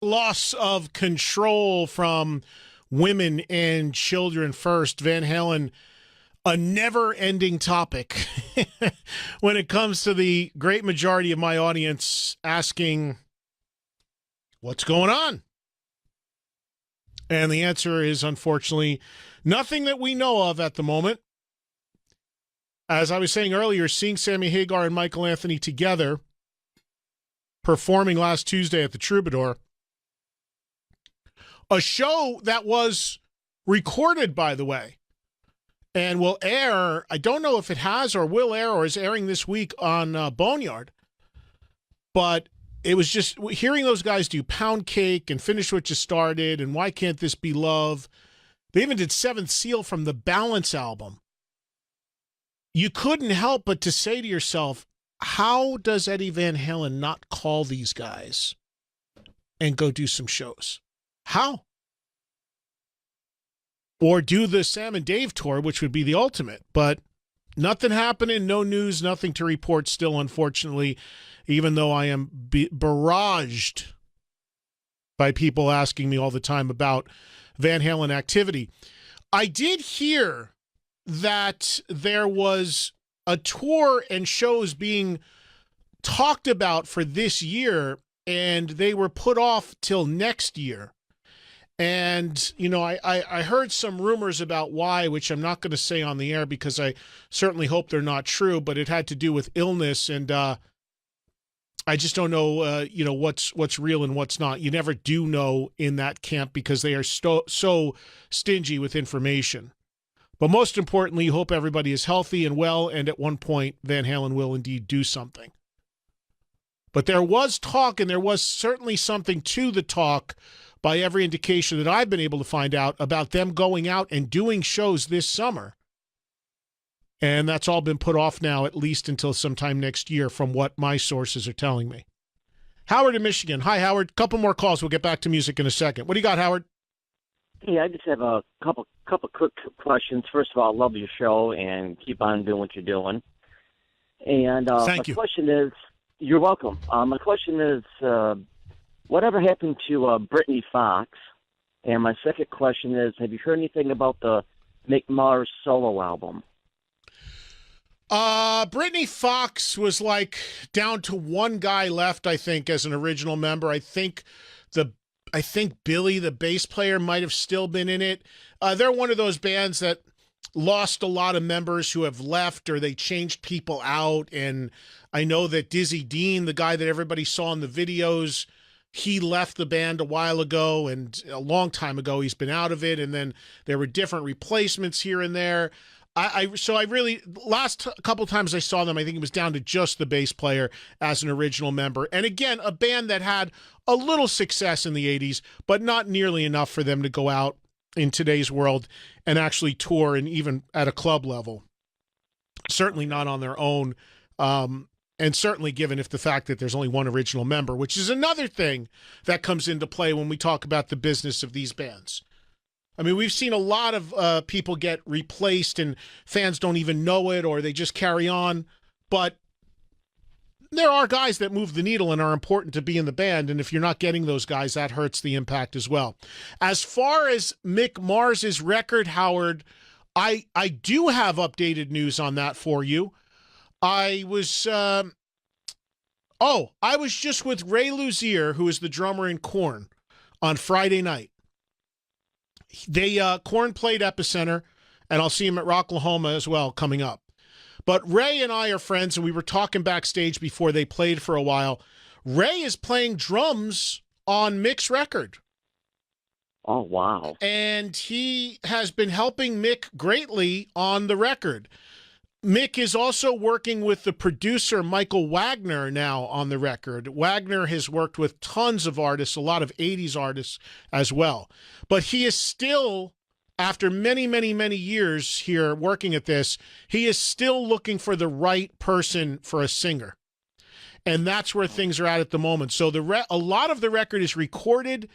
loss of control from women and children first. Van Halen, a never-ending topic when it comes to the great majority of my audience asking, what's going on? And the answer is, unfortunately, nothing that we know of at the moment. As I was saying earlier, seeing Sammy Hagar and Michael Anthony together performing last Tuesday at the Troubadour, a show that was recorded, by the way, and will air, I don't know if it has or will air or is airing this week on Boneyard, but it was just hearing those guys do Pound Cake and Finish What You Started and Why Can't This Be Love. They even did Seventh Seal from the Balance album. You couldn't help but to say to yourself, how does Eddie Van Halen not call these guys and go do some shows? How? Or do the Sam and Dave tour, which would be the ultimate. But nothing happening, no news, nothing to report still, unfortunately, even though I am barraged by people asking me all the time about Van Halen activity. I did hear that there was a tour and shows being talked about for this year, and they were put off till next year. And, you know, I heard some rumors about why, which I'm not going to say on the air because I certainly hope they're not true, but it had to do with illness, and I just don't know, what's real and what's not. You never do know in that camp because they are so stingy with information. But most importantly, hope everybody is healthy and well, and at one point, Van Halen will indeed do something. But there was talk, and there was certainly something to the talk by every indication that I've been able to find out about them going out and doing shows this summer. And that's all been put off now, at least until sometime next year, from what my sources are telling me. Howard in Michigan. Hi, Howard. Couple more calls. We'll get back to music in a second. What do you got, Howard? Hey, I just have a couple quick questions. First of all, I love your show and keep on doing what you're doing. And Thank you. Question is, you're welcome. My question is, whatever happened to Brittany Fox? And my second question is, have you heard anything about the Mick Mars solo album? Brittany Fox was like down to one guy left, I think, as an original member. I think Billy, the bass player, might have still been in it. They're one of those bands that lost a lot of members who have left or they changed people out. And I know that Dizzy Dean, the guy that everybody saw in the videos, he left the band a while ago, and a long time ago he's been out of it. And then there were different replacements here and there. Last couple times I saw them, I think it was down to just the bass player as an original member. And again, a band that had a little success in the 80s, but not nearly enough for them to go out in today's world and actually tour, and even at a club level. Certainly not on their own. And certainly given if the fact that there's only one original member, which is another thing that comes into play when we talk about the business of these bands. I mean, we've seen a lot of people get replaced and fans don't even know it, or they just carry on. But there are guys that move the needle and are important to be in the band. And if you're not getting those guys, that hurts the impact as well. As far as Mick Mars's record, Howard, I do have updated news on that for you. I was just with Ray Luzier, who is the drummer in Korn, on Friday night. Korn played Epicenter, and I'll see him at Rocklahoma as well coming up. But Ray and I are friends, and we were talking backstage before they played for a while. Ray is playing drums on Mick's record. Oh, wow. And he has been helping Mick greatly on the record. Mick is also working with the producer Michael Wagner now on the record. Wagner has worked with tons of artists, a lot of 80s artists as well. But he is still, after many, many, many years here working at this, he is still looking for the right person for a singer. And that's where things are at the moment. So a lot of the record is recorded.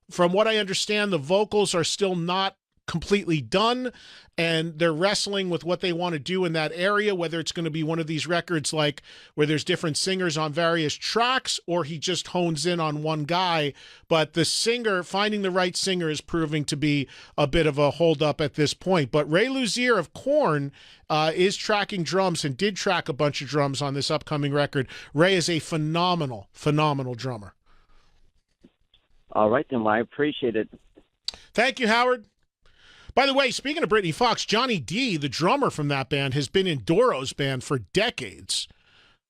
From what I understand, the vocals are still not completely done, and they're wrestling with what they want to do in that area, whether it's going to be one of these records like where there's different singers on various tracks, or he just hones in on one guy. But the singer, finding the right singer, is proving to be a bit of a holdup at this point. But Ray Luzier of Korn is tracking drums and did track a bunch of drums on this upcoming record. Ray is a phenomenal drummer. All right, then. Well, I appreciate it. Thank you, Howard. By the way, speaking of Britney Fox, Johnny D, the drummer from that band, has been in Doro's band for decades.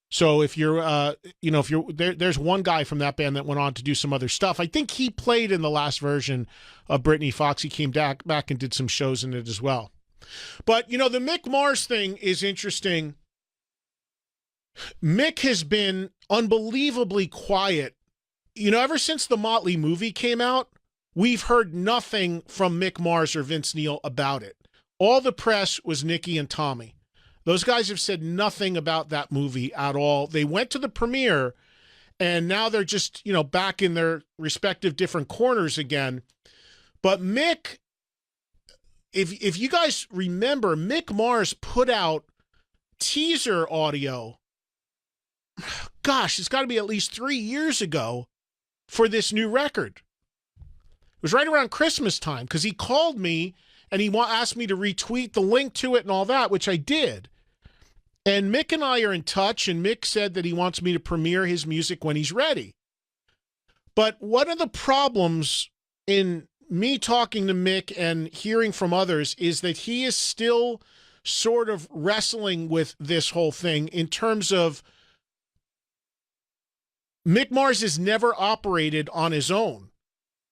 So if you're, there's one guy from that band that went on to do some other stuff. I think he played in the last version of Britney Fox. He came back and did some shows in it as well. But, the Mick Mars thing is interesting. Mick has been unbelievably quiet. Ever since the Motley movie came out, we've heard nothing from Mick Mars or Vince Neil about it. All the press was Nikki and Tommy. Those guys have said nothing about that movie at all. They went to the premiere, and now they're just, back in their respective different corners again. But Mick, if you guys remember, Mick Mars put out teaser audio, gosh, it's got to be at least 3 years ago, for this new record. It was right around Christmas time, because he called me and he asked me to retweet the link to it and all that, which I did. And Mick and I are in touch, and Mick said that he wants me to premiere his music when he's ready. But one of the problems in me talking to Mick and hearing from others is that he is still sort of wrestling with this whole thing in terms of Mick Mars has never operated on his own.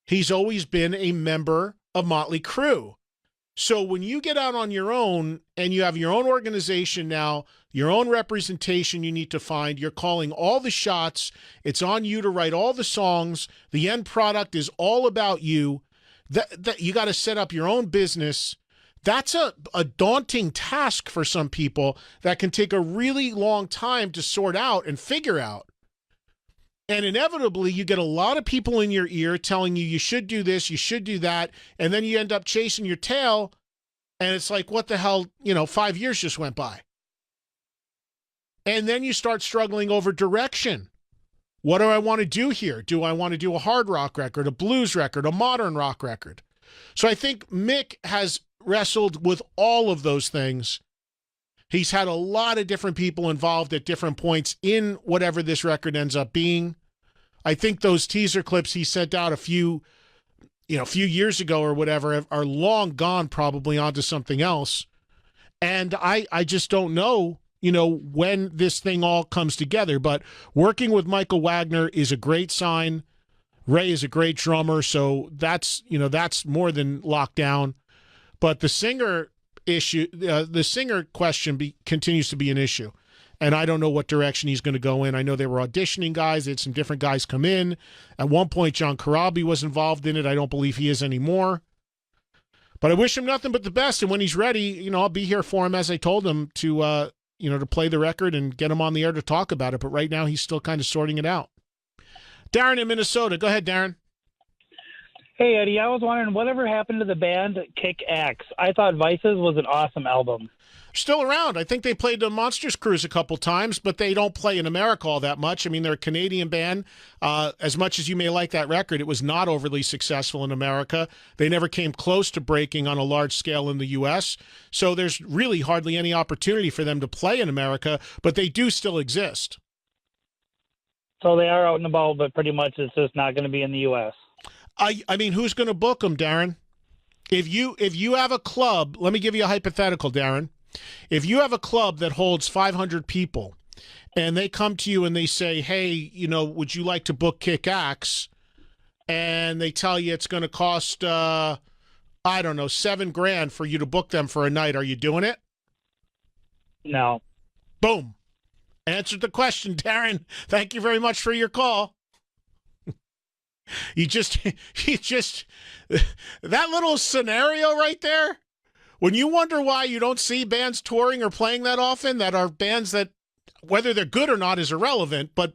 He's always been a member of Motley Crue. So when you get out on your own and you have your own organization now, your own representation you need to find, you're calling all the shots, it's on you to write all the songs, the end product is all about you, that you got to set up your own business. That's a daunting task for some people that can take a really long time to sort out and figure out. And inevitably, you get a lot of people in your ear telling you should do this, you should do that, and then you end up chasing your tail, and it's like, what the hell, 5 years just went by. And then you start struggling over direction. What do I want to do here? Do I want to do a hard rock record, a blues record, a modern rock record? So I think Mick has wrestled with all of those things. He's had a lot of different people involved at different points in whatever this record ends up being. I think those teaser clips he sent out a few years ago or whatever are long gone, probably onto something else. And I just don't know, when this thing all comes together. But working with Michael Wagner is a great sign. Ray is a great drummer, so that's more than locked down. But the singer question continues to be an issue. And I don't know what direction he's going to go in. I know they were auditioning guys. They had some different guys come in. At one point, John Corabi was involved in it. I don't believe he is anymore. But I wish him nothing but the best. And when he's ready, I'll be here for him, as I told him, to play the record and get him on the air to talk about it. But right now, he's still kind of sorting it out. Darren in Minnesota. Go ahead, Darren. Hey, Eddie, I was wondering, whatever happened to the band Kick Axe? I thought Vices was an awesome album. Still around. I think they played the Monsters Cruise a couple times, but they don't play in America all that much. I mean, they're a Canadian band. As much as you may like that record, it was not overly successful in America. They never came close to breaking on a large scale in the U.S., so there's really hardly any opportunity for them to play in America, but they do still exist. So they are out and about, but pretty much it's just not going to be in the U.S. I mean, who's going to book them, Darren? If you have a club, let me give you a hypothetical, Darren. If you have a club that holds 500 people and they come to you and they say, hey, would you like to book Kick Axe? And they tell you it's going to cost, $7,000 for you to book them for a night. Are you doing it? No. Boom. Answered the question, Darren. Thank you very much for your call. You just, that little scenario right there, when you wonder why you don't see bands touring or playing that often, that are bands that, whether they're good or not is irrelevant, but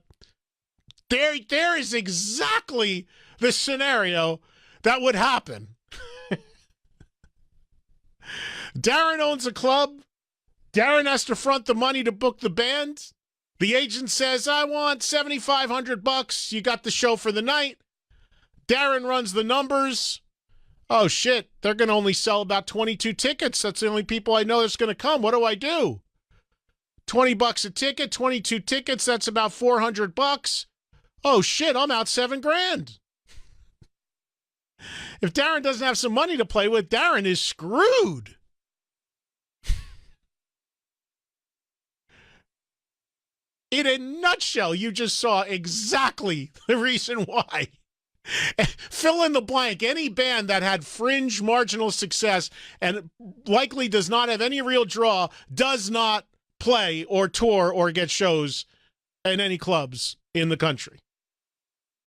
there is exactly the scenario that would happen. Darren owns a club. Darren has to front the money to book the band. The agent says, I want $7,500. You got the show for the night. Darren runs the numbers. Oh, shit. They're going to only sell about 22 tickets. That's the only people I know that's going to come. What do I do? $20 a ticket, 22 tickets. That's about $400. Oh, shit. I'm out $7,000. If Darren doesn't have some money to play with, Darren is screwed. In a nutshell, you just saw exactly the reason why. Fill in the blank. Any band that had fringe marginal success and likely does not have any real draw does not play or tour or get shows in any clubs in the country.